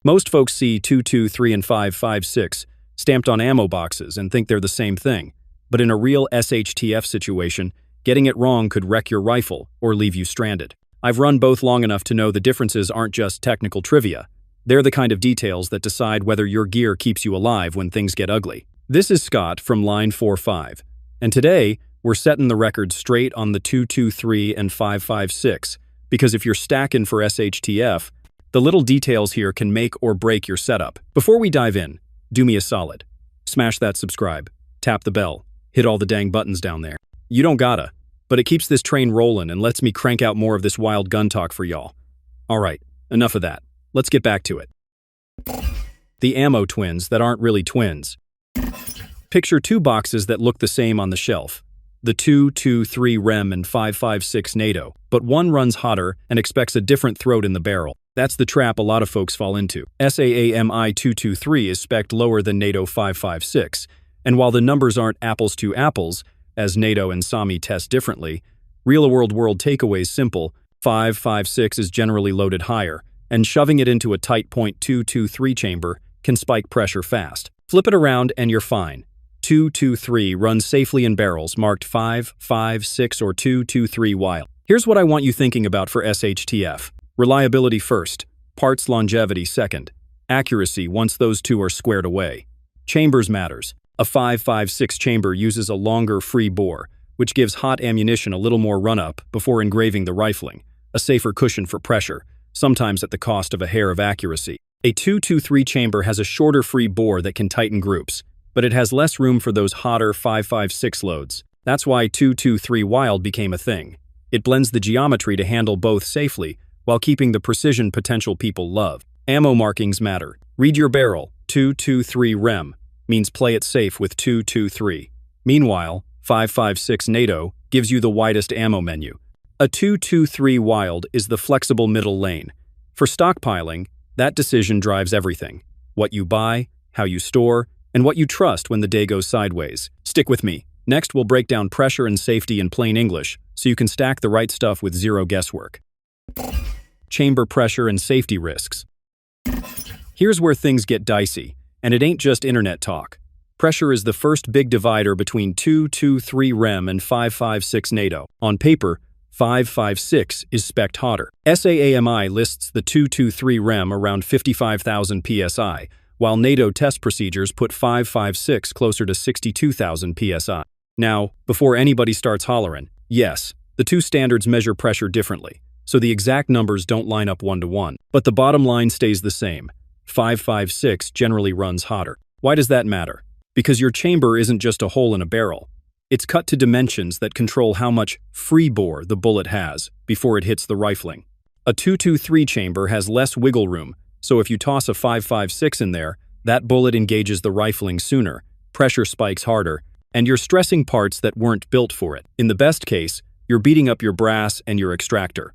Most folks see 223 and 556 stamped on ammo boxes and think they're the same thing. But in a real SHTF situation, getting it wrong could wreck your rifle or leave you stranded. I've run both long enough to know the differences aren't just technical trivia. They're the kind of details that decide whether your gear keeps you alive when things get ugly. This is Scott from Line 45, and today we're setting the record straight on the 223 and 556, because if you're stacking for SHTF, the little details here can make or break your setup. Before we dive in, do me a solid. Smash that subscribe, tap the bell, hit all the dang buttons down there. You don't gotta, but it keeps this train rolling and lets me crank out more of this wild gun talk for y'all. Alright, enough of that. Let's get back to it. The ammo twins that aren't really twins. Picture two boxes that look the same on the shelf. The 223 Rem and 556 NATO, but one runs hotter and expects a different throat in the barrel. That's the trap a lot of folks fall into. SAAMI 223 is spec'd lower than NATO 556, and while the numbers aren't apples to apples, as NATO and SAMI test differently, real-world takeaway is simple. 556 is generally loaded higher, and shoving it into a tight .223 chamber can spike pressure fast. Flip it around and you're fine. 223 runs safely in barrels marked 556 or 223 wild. Here's what I want you thinking about for SHTF. Reliability first, parts longevity second, accuracy once those two are squared away. Chambers matters. A 556 chamber uses a longer free bore, which gives hot ammunition a little more run-up before engraving the rifling, a safer cushion for pressure, sometimes at the cost of a hair of accuracy. A 223 chamber has a shorter free bore that can tighten groups, but it has less room for those hotter 556 loads. That's why 223 Wild became a thing. It blends the geometry to handle both safely, while keeping the precision potential people love. Ammo markings matter. Read your barrel. 223 Rem means play it safe with 223. Meanwhile, 556 NATO gives you the widest ammo menu. A 223 Wild is the flexible middle lane. For stockpiling, that decision drives everything. What you buy, how you store, and what you trust when the day goes sideways. Stick with me. Next, we'll break down pressure and safety in plain English, so you can stack the right stuff with zero guesswork. Chamber pressure and safety risks. Here's where things get dicey, and it ain't just internet talk. Pressure is the first big divider between 223 Rem and 556 NATO. On paper, 556 is spec'd hotter. SAAMI lists the 223 Rem around 55,000 psi, while NATO test procedures put 556 closer to 62,000 psi. Now, before anybody starts hollering, yes, the two standards measure pressure differently, so the exact numbers don't line up one-to-one. But the bottom line stays the same. 556 generally runs hotter. Why does that matter? Because your chamber isn't just a hole in a barrel. It's cut to dimensions that control how much free bore the bullet has before it hits the rifling. A 223 chamber has less wiggle room, so if you toss a 556 in there, that bullet engages the rifling sooner, pressure spikes harder, and you're stressing parts that weren't built for it. In the best case, you're beating up your brass and your extractor.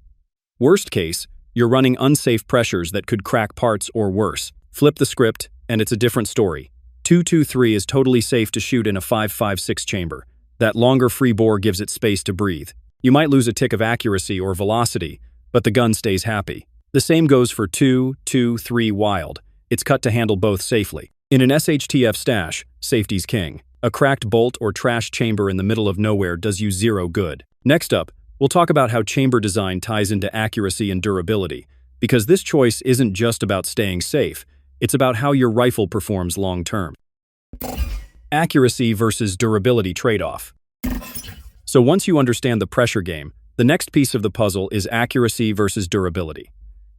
Worst case, you're running unsafe pressures that could crack parts or worse. Flip the script, and it's a different story. 223 is totally safe to shoot in a 556 chamber. That longer free bore gives it space to breathe. You might lose a tick of accuracy or velocity, but the gun stays happy. The same goes for 223 Wild. It's cut to handle both safely. In an SHTF stash, safety's king. A cracked bolt or trash chamber in the middle of nowhere does you zero good. Next up, we'll talk about how chamber design ties into accuracy and durability, because this choice isn't just about staying safe, it's about how your rifle performs long-term. Accuracy versus durability trade-off. So once you understand the pressure game, the next piece of the puzzle is accuracy versus durability.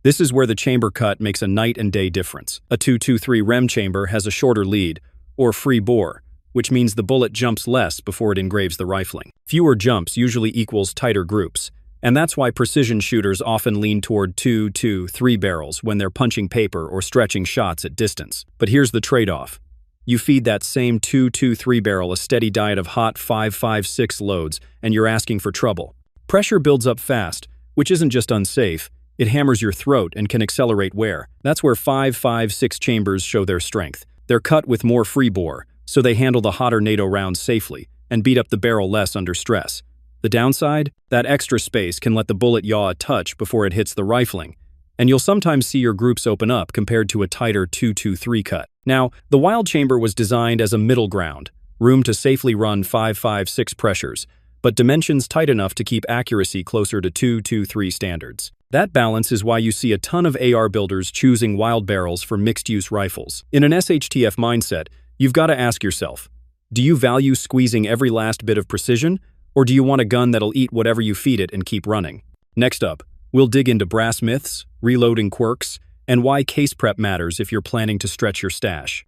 This is where the chamber cut makes a night and day difference. A 223 Rem chamber has a shorter lead, or free bore, which means the bullet jumps less before it engraves the rifling. Fewer jumps usually equals tighter groups, and that's why precision shooters often lean toward 223 barrels when they're punching paper or stretching shots at distance. But here's the trade-off. You feed that same 223 barrel a steady diet of hot 556 loads, and you're asking for trouble. Pressure builds up fast, which isn't just unsafe, it hammers your throat and can accelerate wear. That's where 556 chambers show their strength. They're cut with more free bore, so they handle the hotter NATO rounds safely and beat up the barrel less under stress. The downside? That extra space can let the bullet yaw a touch before it hits the rifling, and you'll sometimes see your groups open up compared to a tighter 2-2-3 cut. Now, the wild chamber was designed as a middle ground, room to safely run 5-5-6 pressures, but dimensions tight enough to keep accuracy closer to 2-2-3 standards. That balance is why you see a ton of AR builders choosing wild barrels for mixed-use rifles. In an SHTF mindset, you've got to ask yourself, do you value squeezing every last bit of precision, or do you want a gun that'll eat whatever you feed it and keep running? Next up, we'll dig into brass myths, reloading quirks, and why case prep matters if you're planning to stretch your stash.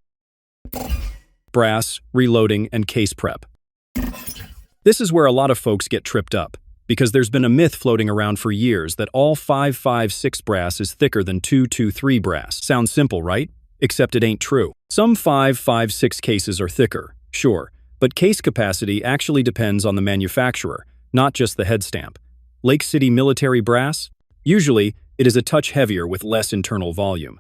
Brass, reloading, and case prep. This is where a lot of folks get tripped up, because there's been a myth floating around for years that all 5.56 brass is thicker than 2.23 brass. Sounds simple, right? Except it ain't true. Some 5.56 cases are thicker, sure, but case capacity actually depends on the manufacturer, not just the head stamp. Lake City military brass? Usually, it is a touch heavier with less internal volume.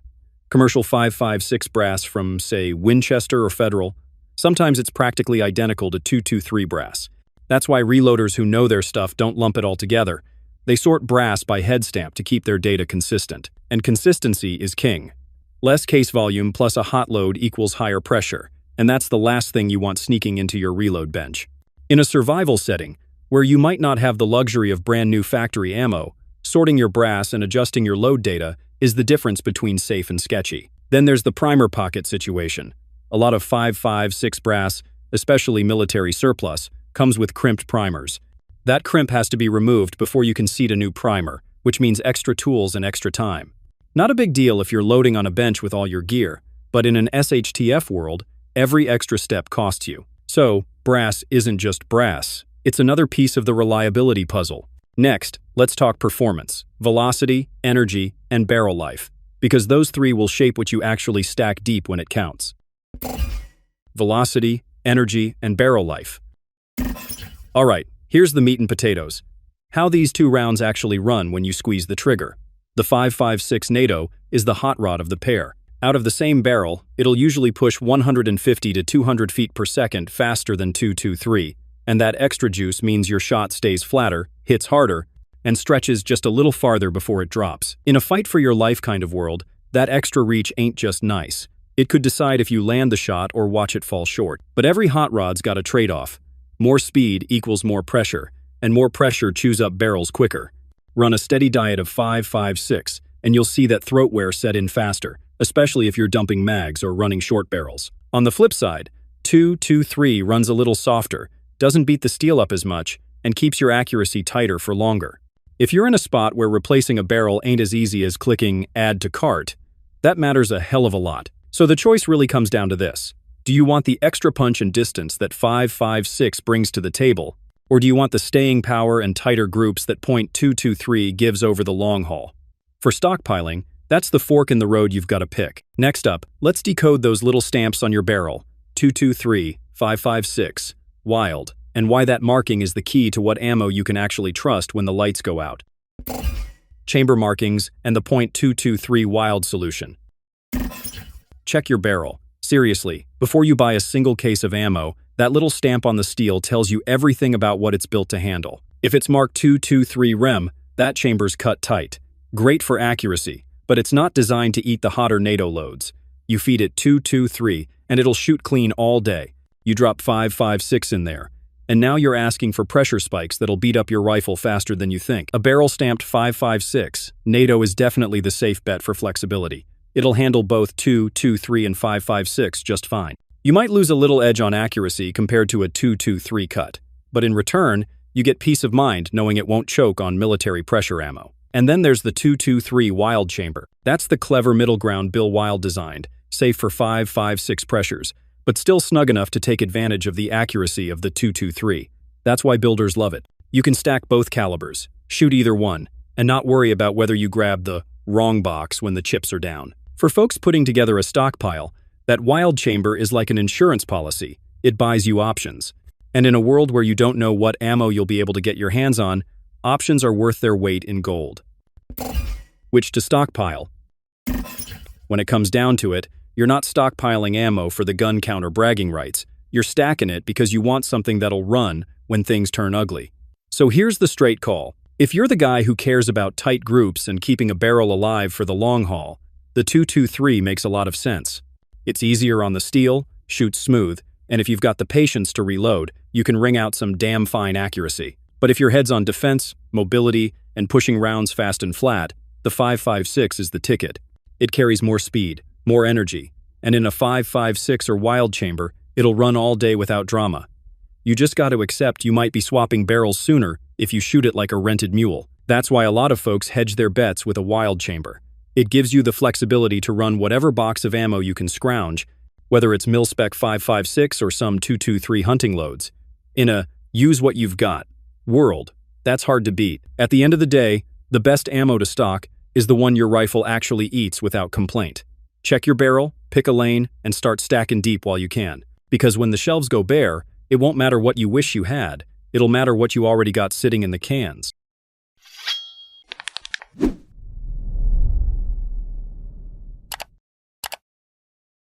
Commercial 5.56 brass from, say, Winchester or Federal, sometimes it's practically identical to 2.23 brass. That's why reloaders who know their stuff don't lump it all together. They sort brass by head stamp to keep their data consistent. And consistency is king. Less case volume plus a hot load equals higher pressure, and that's the last thing you want sneaking into your reload bench. In a survival setting, where you might not have the luxury of brand new factory ammo, sorting your brass and adjusting your load data is the difference between safe and sketchy. Then there's the primer pocket situation. A lot of 5.56 brass, especially military surplus, comes with crimped primers. That crimp has to be removed before you can seat a new primer, which means extra tools and extra time. Not a big deal if you're loading on a bench with all your gear, but in an SHTF world, every extra step costs you. So, brass isn't just brass, it's another piece of the reliability puzzle. Next, let's talk performance, velocity, energy, and barrel life, because those three will shape what you actually stack deep when it counts. Velocity, energy, and barrel life. Alright, here's the meat and potatoes. How these two rounds actually run when you squeeze the trigger. The 5.56 NATO is the hot rod of the pair. Out of the same barrel, it'll usually push 150 to 200 feet per second faster than 2.23, and that extra juice means your shot stays flatter, hits harder, and stretches just a little farther before it drops. In a fight for your life kind of world, that extra reach ain't just nice. It could decide if you land the shot or watch it fall short. But every hot rod's got a trade-off. More speed equals more pressure, and more pressure chews up barrels quicker. Run a steady diet of 5.56, and you'll see that throat wear set in faster, especially if you're dumping mags or running short barrels. On the flip side, 2.23 runs a little softer, doesn't beat the steel up as much, and keeps your accuracy tighter for longer. If you're in a spot where replacing a barrel ain't as easy as clicking Add to Cart, that matters a hell of a lot. So the choice really comes down to this. Do you want the extra punch and distance that 5.56 brings to the table, or do you want the staying power and tighter groups that .223 gives over the long haul? For stockpiling, that's the fork in the road you've got to pick. Next up, let's decode those little stamps on your barrel, 223, 5.56, wild, and why that marking is the key to what ammo you can actually trust when the lights go out. Chamber markings and the .223 wild solution. Check your barrel. Seriously, before you buy a single case of ammo, that little stamp on the steel tells you everything about what it's built to handle. If it's marked 223 rem, that chamber's cut tight. Great for accuracy, but it's not designed to eat the hotter NATO loads. You feed it 223, and it'll shoot clean all day. You drop 5.56 in there, and now you're asking for pressure spikes that'll beat up your rifle faster than you think. A barrel-stamped 5.56, NATO is definitely the safe bet for flexibility. It'll handle both 2.23 and 5.56 just fine. You might lose a little edge on accuracy compared to a 2.23 cut, but in return, you get peace of mind knowing it won't choke on military pressure ammo. And then there's the 2.23 Wild Chamber. That's the clever middle ground Bill Wild designed, safe for 5.56 pressures, but still snug enough to take advantage of the accuracy of the 2.23. That's why builders love it. You can stack both calibers, shoot either one, and not worry about whether you grab the wrong box when the chips are down. For folks putting together a stockpile, that Wild Chamber is like an insurance policy. It buys you options. And in a world where you don't know what ammo you'll be able to get your hands on, options are worth their weight in gold. Which to stockpile? When it comes down to it, you're not stockpiling ammo for the gun count or bragging rights. You're stacking it because you want something that'll run when things turn ugly. So here's the straight call. If you're the guy who cares about tight groups and keeping a barrel alive for the long haul, the 223 makes a lot of sense. It's easier on the steel, shoots smooth, and if you've got the patience to reload, you can wring out some damn fine accuracy. But if your head's on defense, mobility, and pushing rounds fast and flat, the 5.56 is the ticket. It carries more speed, more energy, and in a 5.56 or wild chamber, it'll run all day without drama. You just got to accept you might be swapping barrels sooner if you shoot it like a rented mule. That's why a lot of folks hedge their bets with a wild chamber. It gives you the flexibility to run whatever box of ammo you can scrounge, whether it's mil-spec 5.56 or some 223 hunting loads. In a use what you've got world, that's hard to beat. At the end of the day, the best ammo to stock is the one your rifle actually eats without complaint. Check your barrel, pick a lane, and start stacking deep while you can. Because when the shelves go bare, it won't matter what you wish you had, it'll matter what you already got sitting in the cans.